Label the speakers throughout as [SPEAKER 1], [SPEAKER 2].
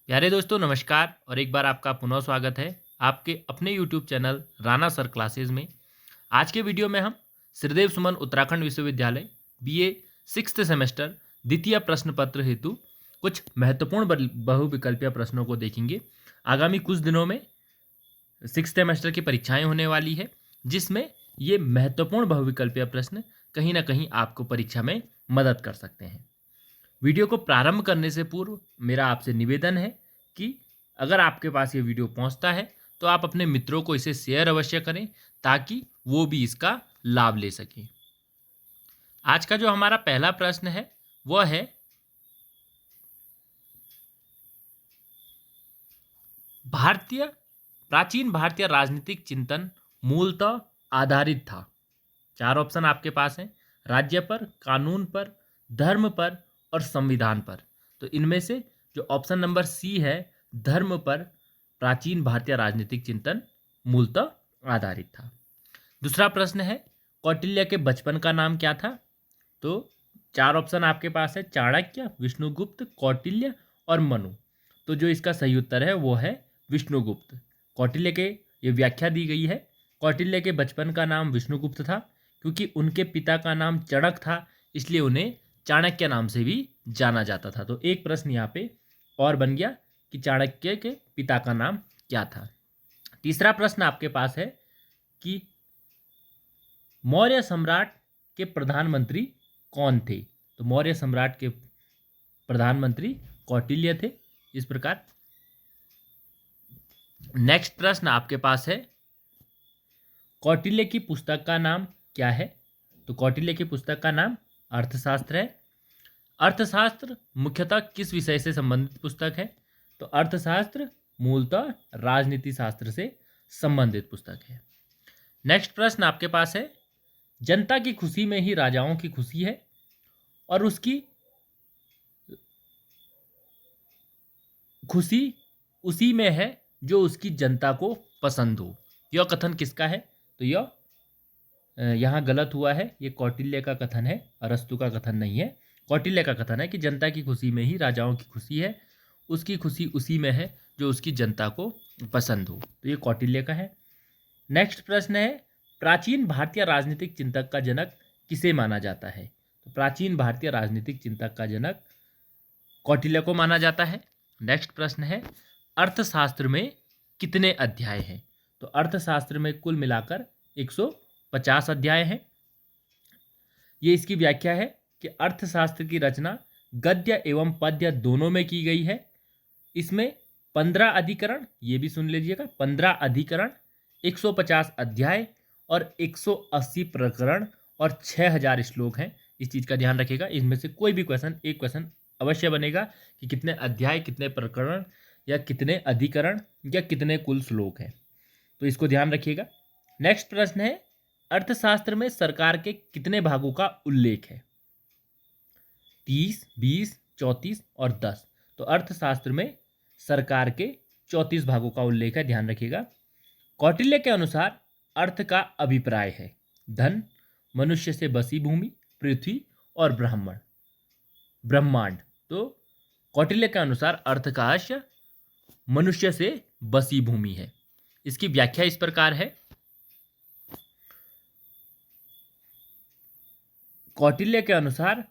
[SPEAKER 1] प्यारे दोस्तों नमस्कार और एक बार आपका पुनः स्वागत है आपके अपने YouTube channel Rana sir classes में। आज के वीडियो में हम श्रीदेव सुमन उत्तराखंड विश्वविद्यालय बीए 6th सेमेस्टर द्वितीय प्रश्न पत्र हेतु कुछ महत्वपूर्ण बहुविकल्पीय प्रश्नों को देखेंगे। आगामी कुछ दिनों में 6th सेमेस्टर की परीक्षाएं होने वाली है, जिसमें ये महत्वपूर्ण बहुविकल्पीय प्रश्न कहीं ना कहीं आपको परीक्षा में मदद कर सकते हैं। वीडियो को प्रारंभ करने से पूर्व मेरा आपसे निवेदन है कि अगर आपके पास ये वीडियो पहुंचता है तो आप अपने मित्रों को इसे शेयर अवश्य करें ताकि वो भी इसका लाभ ले सकें। आज का जो हमारा पहला प्रश्न है वह है, भारतीय प्राचीन भारतीय राजनीतिक चिंतन मूलतः आधारित था। चार ऑप्शन आपके पास हैं, राज्य पर, कानून पर, धर्म पर और संविधान पर। तो इनमें से जो ऑप्शन नंबर सी है, धर्म पर प्राचीन भारतीय राजनीतिक चिंतन मूलतः आधारित था। दूसरा प्रश्न है, कौटिल्य के बचपन का नाम क्या था? तो चार ऑप्शन आपके पास है, चाणक्य, विष्णुगुप्त, कौटिल्य और मनु। तो जो इसका सही उत्तर है वो है विष्णुगुप्त। कौटिल्य के ये व्याख्या दी गई है, कौटिल्य के बचपन का नाम विष्णुगुप्त था क्योंकि उनके पिता का नाम चणक था, इसलिए उन्हें चाणक्य नाम से भी जाना जाता था। तो एक प्रश्न यहाँ पे और बन गया कि चाणक्य के पिता का नाम क्या था। तीसरा प्रश्न आपके पास है कि मौर्य सम्राट के प्रधानमंत्री कौन थे? तो मौर्य सम्राट के प्रधानमंत्री कौटिल्य थे। इस प्रकार नेक्स्ट प्रश्न आपके पास है, कौटिल्य की पुस्तक का नाम क्या है? तो कौटिल्य की पुस्तक का नाम अर्थशास्त्र है। अर्थशास्त्र मुख्यतः किस विषय से संबंधित पुस्तक है? तो अर्थशास्त्र मूलतः राजनीति शास्त्र से संबंधित पुस्तक है। नेक्स्ट प्रश्न आपके पास है, जनता की खुशी में ही राजाओं की खुशी है और उसकी खुशी उसी में है जो उसकी जनता को पसंद हो। यह कथन किसका है? तो यह यहाँ गलत हुआ है, ये कौटिल्य का कथन है, अरस्तु का कथन नहीं है। कौटिल्य का कथन है कि जनता की खुशी में ही राजाओं की खुशी है, उसकी खुशी उसी में है जो उसकी जनता को पसंद हो। तो ये कौटिल्य का है। नेक्स्ट प्रश्न है, प्राचीन भारतीय राजनीतिक चिंतक का जनक किसे माना जाता है? तो प्राचीन भारतीय राजनीतिक चिंतक का जनक कौटिल्य को माना जाता है। नेक्स्ट प्रश्न है, अर्थशास्त्र में कितने अध्याय हैं? तो अर्थशास्त्र में कुल मिलाकर 150 अध्याय हैं। ये इसकी व्याख्या है कि अर्थशास्त्र की रचना गद्य एवं पद्य दोनों में की गई है। इसमें 15 अधिकरण, ये भी सुन लीजिएगा, 15 अधिकरण, 150 अध्याय और 180 प्रकरण और 6000 श्लोक हैं। इस चीज़ का ध्यान रखिएगा। इसमें से कोई भी एक क्वेश्चन अवश्य बनेगा कि कितने अध्याय, कितने प्रकरण या कितने अधिकरण या कितने कुल श्लोक हैं। तो इसको ध्यान रखिएगा। नेक्स्ट प्रश्न है, अर्थशास्त्र में सरकार के कितने भागों का उल्लेख है? 30, 20, 34 और 10। तो अर्थशास्त्र में सरकार के 34 भागों का उल्लेख है, ध्यान रखिएगा। कौटिल्य के अनुसार अर्थ का अभिप्राय है धन, मनुष्य से बसी भूमि, पृथ्वी और ब्रह्मांड। तो कौटिल्य के अनुसार अर्थ का आशय मनुष्य से बसी भूमि है। इसकी व्याख्या इस प्रकार है, कौटिल्य के अनुसार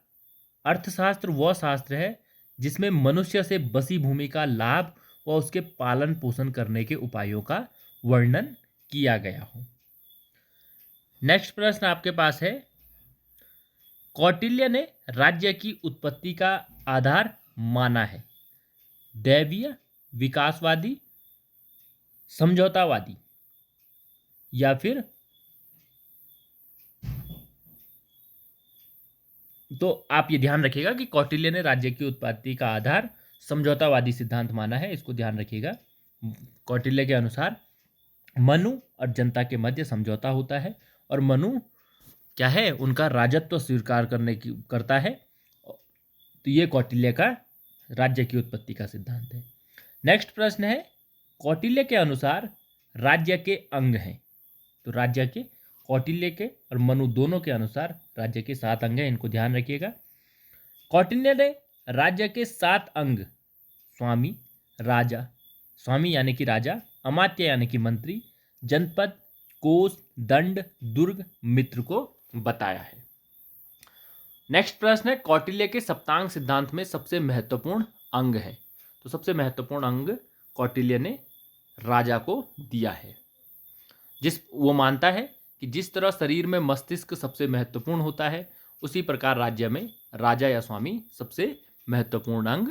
[SPEAKER 1] अर्थशास्त्र वह शास्त्र है जिसमें मनुष्य से बसी भूमि का लाभ व उसके पालन पोषण करने के उपायों का वर्णन किया गया हो। नेक्स्ट प्रश्न आपके पास है, कौटिल्य ने राज्य की उत्पत्ति का आधार माना है दैवीय, विकासवादी, समझौतावादी या फिर? तो आप ये ध्यान रखिएगा कि कौटिल्य ने राज्य की उत्पत्ति का आधार समझौतावादी सिद्धांत माना है। इसको ध्यान रखिएगा। कौटिल्य के अनुसार मनु और जनता के मध्य समझौता होता है और मनु क्या है, उनका राजत्व स्वीकार करता है। तो ये कौटिल्य का राज्य की उत्पत्ति का सिद्धांत है। नेक्स्ट प्रश्न है, कौटिल्य के अनुसार राज्य के अंग हैं। तो राज्य के, कौटिल्य के और मनु दोनों के अनुसार राज्य के 7 अंग हैं, इनको ध्यान रखिएगा। कौटिल्य ने राज्य के 7 अंग स्वामी, राजा, स्वामी यानी कि राजा, अमात्य यानी कि मंत्री, जनपद, कोष, दंड, दुर्ग, मित्र को बताया है। नेक्स्ट प्रश्न है, कौटिल्य के सप्तांग सिद्धांत में सबसे महत्वपूर्ण अंग है। तो सबसे महत्वपूर्ण अंग कौटिल्य ने राजा को दिया है। वो मानता है कि जिस तरह शरीर में मस्तिष्क सबसे महत्वपूर्ण होता है, उसी प्रकार राज्य में राजा या स्वामी सबसे महत्वपूर्ण अंग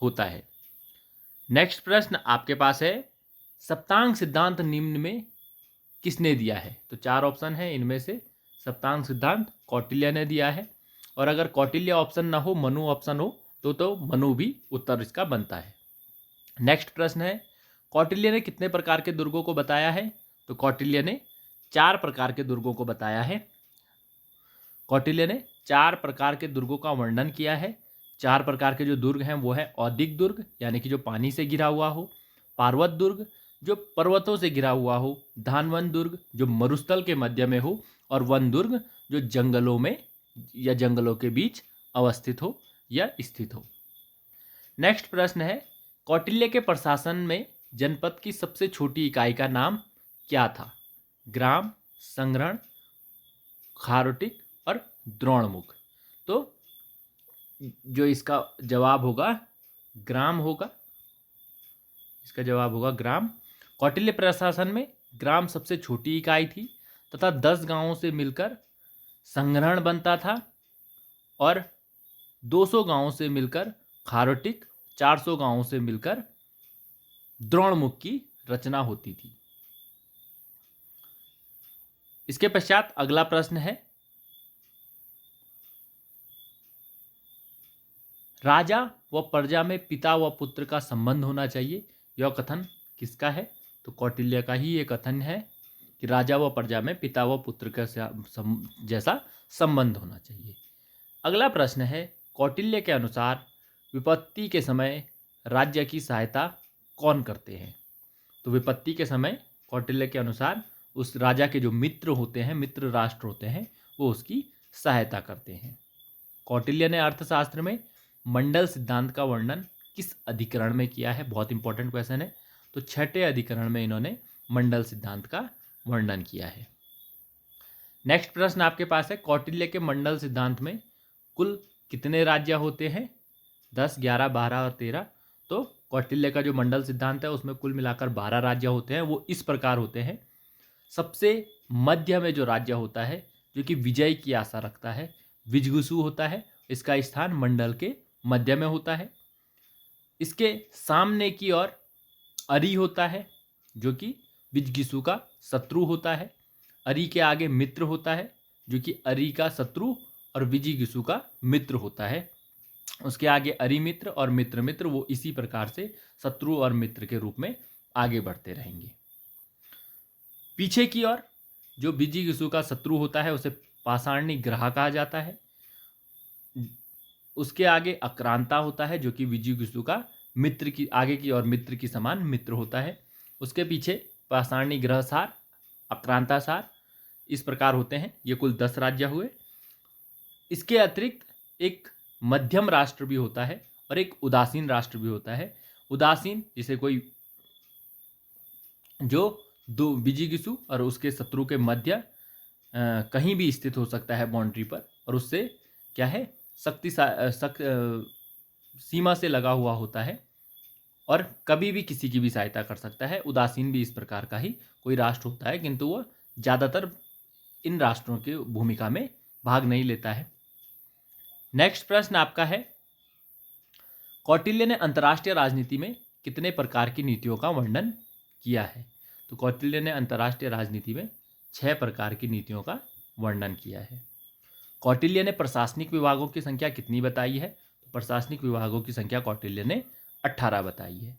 [SPEAKER 1] होता है। नेक्स्ट प्रश्न आपके पास है, सप्तांग सिद्धांत निम्न में किसने दिया है? तो 4 ऑप्शन है, इनमें से सप्तांग सिद्धांत कौटिल्य ने दिया है। और अगर कौटिल्य ऑप्शन ना हो, मनु ऑप्शन हो, तो मनु भी उत्तर इसका बनता है। नेक्स्ट प्रश्न है, कौटिल्य ने कितने प्रकार के दुर्गों को बताया है? तो कौटिल्य ने 4 प्रकार के दुर्गों को बताया है। कौटिल्य ने 4 प्रकार के दुर्गों का वर्णन किया है। 4 प्रकार के जो दुर्ग हैं वो है औदिक दुर्ग यानी कि जो पानी से घिरा हुआ हो, पार्वत दुर्ग जो पर्वतों से घिरा हुआ हो, धानवन दुर्ग जो मरुस्थल के मध्य में हो, और वन दुर्ग जो जंगलों में या जंगलों के बीच अवस्थित हो या स्थित हो। नेक्स्ट प्रश्न है, कौटिल्य के प्रशासन में जनपद की सबसे छोटी इकाई का नाम क्या था? ग्राम, संग्रहण, खारोटिक और द्रोणमुख। तो जो इसका जवाब होगा ग्राम होगा। इसका जवाब होगा ग्राम। कौटिल्य प्रशासन में ग्राम सबसे छोटी इकाई थी तथा 10 गांवों से मिलकर संग्रहण बनता था और 200 गांवों से मिलकर खारोटिक, 400 गांवों से मिलकर द्रोणमुख की रचना होती थी। इसके पश्चात अगला प्रश्न है, राजा व प्रजा में पिता व पुत्र का संबंध होना चाहिए। यह कथन किसका है? तो कौटिल्य का ही ये कथन है कि राजा व प्रजा में पिता व पुत्र का जैसा संबंध होना चाहिए। अगला प्रश्न है, कौटिल्य के अनुसार विपत्ति के समय राज्य की सहायता कौन करते हैं? तो विपत्ति के समय कौटिल्य के अनुसार उस राजा के जो मित्र होते हैं, मित्र राष्ट्र होते हैं, वो उसकी सहायता करते हैं। कौटिल्य ने अर्थशास्त्र में मंडल सिद्धांत का वर्णन किस अधिकरण में किया है? बहुत इंपॉर्टेंट क्वेश्चन है। तो 6ठे अधिकरण में इन्होंने मंडल सिद्धांत का वर्णन किया है। नेक्स्ट प्रश्न आपके पास है, कौटिल्य के मंडल सिद्धांत में कुल कितने राज्य होते हैं? 10, 11, 12 और 13। तो कौटिल्य का जो मंडल सिद्धांत है उसमें कुल मिलाकर 12 राज्य होते हैं। वो इस प्रकार होते हैं, सबसे मध्य में जो राज्य होता है जो कि विजय की आशा रखता है, विजगुसु होता है। इसका स्थान मंडल के मध्य में होता है। इसके सामने की ओर अरि होता है जो कि विजगुसु का शत्रु होता है। अरि के आगे मित्र होता है जो कि अरि का शत्रु और विजगुसु का मित्र होता है। उसके आगे अरि मित्र और मित्र मित्र, वो इसी प्रकार से शत्रु और मित्र के रूप में आगे बढ़ते रहेंगे। पीछे की ओर जो विजगुसु का शत्रु होता है उसे पाषाणी ग्रह कहा जाता है। उसके आगे अक्रांता होता है जो कि विजगुसु का मित्र की आगे की ओर मित्र की समान मित्र होता है। उसके पीछे पाषाणी ग्रहसार, अक्रांतासार, इस प्रकार होते हैं। ये कुल 10 राज्य हुए। इसके अतिरिक्त एक मध्यम राष्ट्र भी होता है और एक उदासीन राष्ट्र भी होता है। उदासीन जिसे कोई जो दो विजगुसु और उसके शत्रु के मध्य कहीं भी स्थित हो सकता है बाउंड्री पर, और उससे क्या है सीमा से लगा हुआ होता है और कभी भी किसी की भी सहायता कर सकता है। उदासीन भी इस प्रकार का ही कोई राष्ट्र होता है, किंतु वह ज़्यादातर इन राष्ट्रों की भूमिका में भाग नहीं लेता है। नेक्स्ट प्रश्न आपका है, कौटिल्य ने अंतर्राष्ट्रीय राजनीति में कितने प्रकार की नीतियों का वर्णन किया है? तो कौटिल्य ने अंतर्राष्ट्रीय राजनीति में 6 प्रकार की नीतियों का वर्णन किया है। कौटिल्य ने प्रशासनिक विभागों की संख्या कितनी बताई है? तो प्रशासनिक विभागों की संख्या कौटिल्य ने 18 बताई है।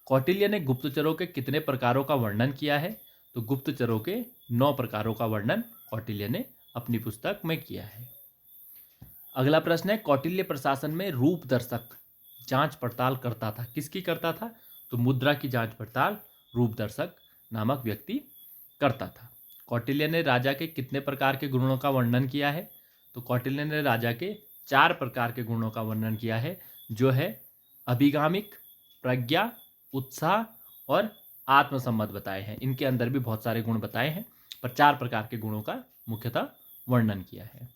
[SPEAKER 1] कौटिल्य ने गुप्तचरों के कितने प्रकारों का वर्णन किया है? तो गुप्तचरों के 9 प्रकारों का वर्णन कौटिल्य ने अपनी पुस्तक में किया है। अगला प्रश्न है, कौटिल्य प्रशासन में रूप दर्शक जांच पड़ताल करता था। किसकी करता था? तो मुद्रा की जांच पड़ताल रूप दर्शक नामक व्यक्ति करता था। कौटिल्य ने राजा के कितने प्रकार के गुणों का वर्णन किया है? तो कौटिल्य ने राजा के 4 प्रकार के गुणों का वर्णन किया है, जो है अभिगामिक, प्रज्ञा, उत्साह और आत्मसम्मत बताए हैं। इनके अंदर भी बहुत सारे गुण बताए हैं, पर 4 प्रकार के गुणों का मुख्यतः वर्णन किया है।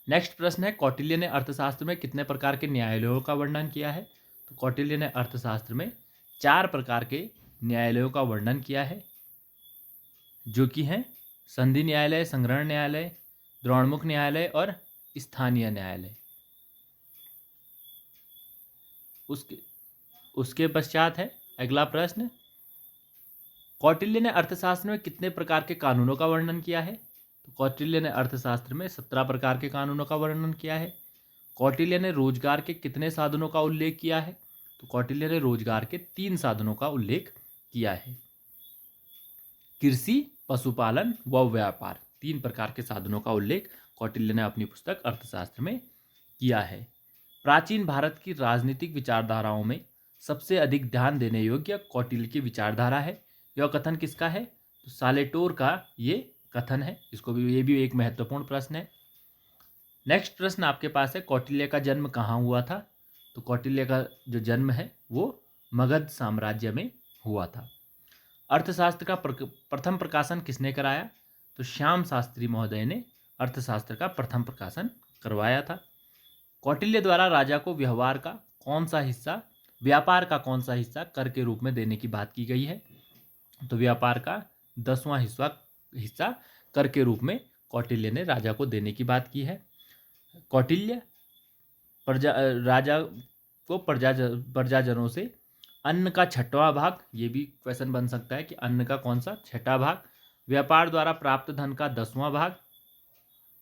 [SPEAKER 1] नेक्स्ट प्रश्न है, कौटिल्य ने अर्थशास्त्र में कितने प्रकार के न्यायालयों का वर्णन किया है? तो कौटिल्य ने अर्थशास्त्र में 4 प्रकार के न्यायालयों का वर्णन किया है, जो कि हैं संधि न्यायालय, संग्रहण न्यायालय, द्रोणमुख न्यायालय और स्थानीय न्यायालय। उसके पश्चात है अगला प्रश्न, कौटिल्य ने अर्थशास्त्र में कितने प्रकार के कानूनों का वर्णन किया है? तो कौटिल्य ने अर्थशास्त्र में 17 प्रकार के कानूनों का वर्णन किया है। कौटिल्य ने रोजगार के कितने साधनों का उल्लेख किया है? तो कौटिल्य ने रोजगार के 3 साधनों का उल्लेख किया है, कृषि, पशुपालन व व्यापार। 3 प्रकार के साधनों का उल्लेख कौटिल्य ने अपनी पुस्तक अर्थशास्त्र में किया है। प्राचीन भारत की राजनीतिक विचारधाराओं में सबसे अधिक ध्यान देने योग्य कौटिल्य की विचारधारा है। यह कथन किसका है? तो सालेटोर का ये कथन है। ये भी एक महत्वपूर्ण प्रश्न है। नेक्स्ट प्रश्न आपके पास है, कौटिल्य का जन्म कहाँ हुआ था? तो कौटिल्य का जो जन्म है वो मगध साम्राज्य में हुआ था। अर्थशास्त्र का प्रथम प्रकाशन किसने कराया? तो श्याम शास्त्री महोदय ने अर्थशास्त्र का प्रथम प्रकाशन करवाया था। कौटिल्य द्वारा राजा को व्यापार का कौन सा हिस्सा कर के रूप में देने की बात की गई है? तो व्यापार का 10वां हिस्सा कर के रूप में कौटिल्य ने राजा को देने की बात की है। कौटिल्य राजा को प्रजाजनों से अन्न का 6वां भाग, ये भी क्वेश्चन बन सकता है कि अन्न का कौन सा 6वां भाग, व्यापार द्वारा प्राप्त धन का 10वां भाग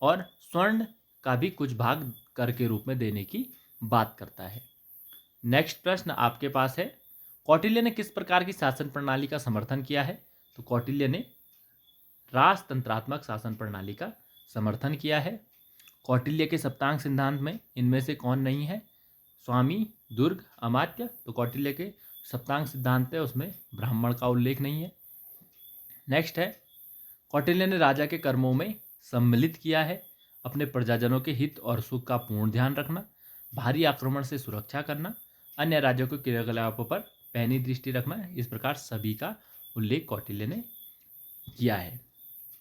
[SPEAKER 1] और स्वर्ण का भी कुछ भाग कर के रूप में देने की बात करता है। नेक्स्ट प्रश्न आपके पास है, कौटिल्य ने किस प्रकार की शासन प्रणाली का समर्थन किया है? तो कौटिल्य ने राजतंत्रात्मक शासन प्रणाली का समर्थन किया है। कौटिल्य के सप्तांग सिद्धांत में इनमें से कौन नहीं है? स्वामी, दुर्ग, अमात्य। तो कौटिल्य के सप्तांग सिद्धांत है उसमें ब्राह्मण का उल्लेख नहीं है। नेक्स्ट है, कौटिल्य ने राजा के कर्मों में सम्मिलित किया है अपने प्रजाजनों के हित और सुख का पूर्ण ध्यान रखना, भारी आक्रमण से सुरक्षा करना, अन्य राज्यों के क्रियाकलापों पर पैनी दृष्टि रखना। इस प्रकार सभी का उल्लेख कौटिल्य ने किया है।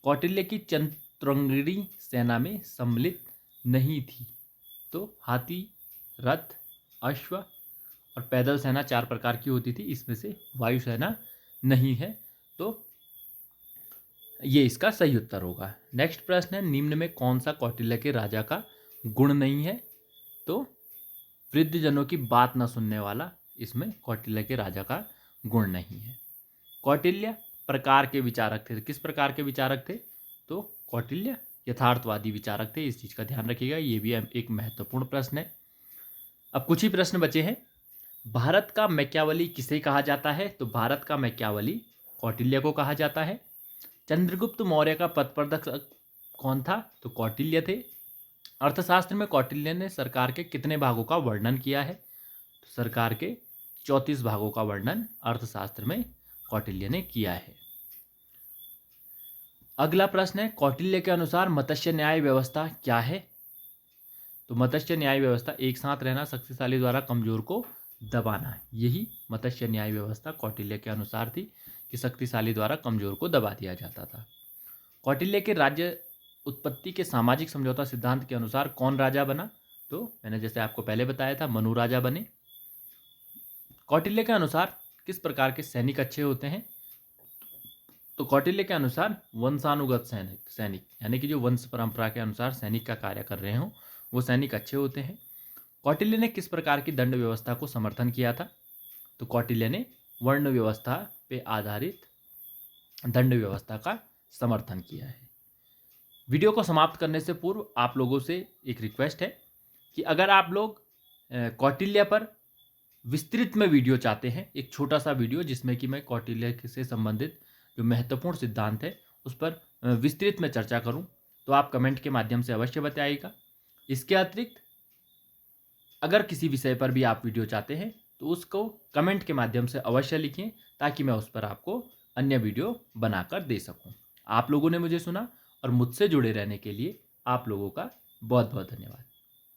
[SPEAKER 1] कौटिल्य की चतुरंगिणी सेना में सम्मिलित नहीं थी। तो हाथी, रथ, अश्व और पैदल सेना 4 प्रकार की होती थी, इसमें से वायुसेना नहीं है, तो ये इसका सही उत्तर होगा। नेक्स्ट प्रश्न है, निम्न में कौन सा कौटिल्य के राजा का गुण नहीं है? तो वृद्धजनों की बात न सुनने वाला इसमें कौटिल्य के राजा का गुण नहीं है। कौटिल्य प्रकार के विचारक थे। किस प्रकार के विचारक थे? तो कौटिल्य यथार्थवादी विचारक थे। इस चीज़ का ध्यान रखिएगा, ये भी एक महत्वपूर्ण प्रश्न है। अब कुछ ही प्रश्न बचे हैं। भारत का मैकियावली किसे कहा जाता है? तो भारत का मैकियावली कौटिल्य को कहा जाता है। चंद्रगुप्त मौर्य का पथप्रदर्शक कौन था? तो कौटिल्य थे। अर्थशास्त्र में कौटिल्य ने सरकार के कितने भागों का वर्णन किया है? तो सरकार के 34 भागों का वर्णन अर्थशास्त्र में कौटिल्य ने किया है। अगला प्रश्न है, कौटिल्य के अनुसार मत्स्य न्याय व्यवस्था क्या है? तो मत्स्य न्याय व्यवस्था एक साथ रहना, शक्तिशाली द्वारा कमजोर को दबाना है। यही मत्स्य न्याय व्यवस्था कौटिल्य के अनुसार थी कि शक्तिशाली द्वारा कमजोर को दबा दिया जाता था। कौटिल्य के राज्य उत्पत्ति के सामाजिक समझौता सिद्धांत के अनुसार कौन राजा बना? तो मैंने जैसे आपको पहले बताया था, मनु राजा बने। कौटिल्य के अनुसार किस प्रकार के सैनिक अच्छे होते हैं? तो कौटिल्य के अनुसार वंशानुगत सैनिक यानी कि जो वंश परंपरा के अनुसार सैनिक का कार्य कर रहे हों वो सैनिक अच्छे होते हैं। कौटिल्य ने किस प्रकार की दंड व्यवस्था को समर्थन किया था? तो कौटिल्य ने वर्ण व्यवस्था पे आधारित दंड व्यवस्था का समर्थन किया है। वीडियो को समाप्त करने से पूर्व आप लोगों से एक रिक्वेस्ट है कि अगर आप लोग कौटिल्य पर विस्तृत में वीडियो चाहते हैं, एक छोटा सा वीडियो जिसमें कि मैं कौटिल्य से संबंधित जो महत्वपूर्ण सिद्धांत है उस पर विस्तृत में चर्चा करूं, तो आप कमेंट के माध्यम से अवश्य बताइएगा। इसके अतिरिक्त अगर किसी विषय पर भी आप वीडियो चाहते हैं तो उसको कमेंट के माध्यम से अवश्य लिखें ताकि मैं उस पर आपको अन्य वीडियो बनाकर दे सकूं। आप लोगों ने मुझे सुना और मुझसे जुड़े रहने के लिए आप लोगों का बहुत बहुत धन्यवाद।